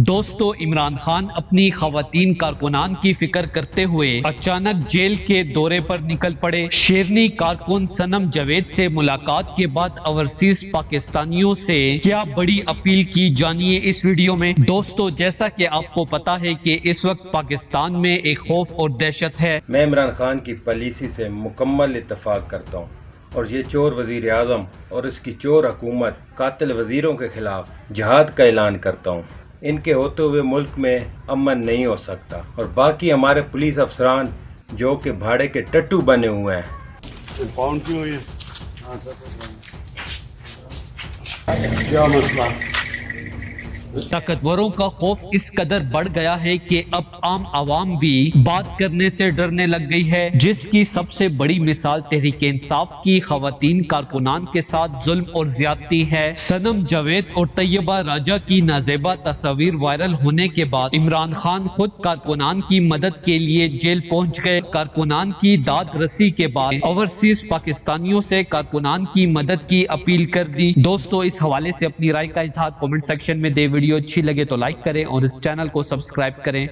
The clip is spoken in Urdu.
دوستو عمران خان اپنی خواتین کارکنان کی فکر کرتے ہوئے اچانک جیل کے دورے پر نکل پڑے۔ شیرنی کارکن صنم جاوید سے ملاقات کے بعد اوورسیز پاکستانیوں سے کیا بڑی اپیل کی، جانیے اس ویڈیو میں۔ دوستو جیسا کہ آپ کو پتا ہے کہ اس وقت پاکستان میں ایک خوف اور دہشت ہے۔ میں عمران خان کی پالیسی سے مکمل اتفاق کرتا ہوں اور یہ چور وزیر اعظم اور اس کی چور حکومت قاتل وزیروں کے خلاف جہاد کا اعلان کرتا ہوں۔ ان کے ہوتے ہوئے ملک میں امن نہیں ہو سکتا، اور باقی ہمارے پولیس افسران جو کہ بھاڑے کے ٹٹو بنے ہوئے ہیں۔ کیا مسئلہ؟ طاقتوروں کا خوف اس قدر بڑھ گیا ہے کہ اب عام عوام بھی بات کرنے سے ڈرنے لگ گئی ہے، جس کی سب سے بڑی مثال تحریک انصاف کی خواتین کارکنان کے ساتھ ظلم اور زیادتی ہے۔ صنم جاوید اور طیبہ راجہ کی نازیبا تصاویر وائرل ہونے کے بعد عمران خان خود کارکنان کی مدد کے لیے جیل پہنچ گئے۔ کارکنان کی داد رسی کے بعد اوورسیز پاکستانیوں سے کارکنان کی مدد کی اپیل کر دی۔ دوستو اس حوالے سے اپنی رائے کا اظہار کمنٹ سیکشن میں دے۔ ویڈیو اچھی لگے تو لائک کریں اور اس چینل کو سبسکرائب کریں۔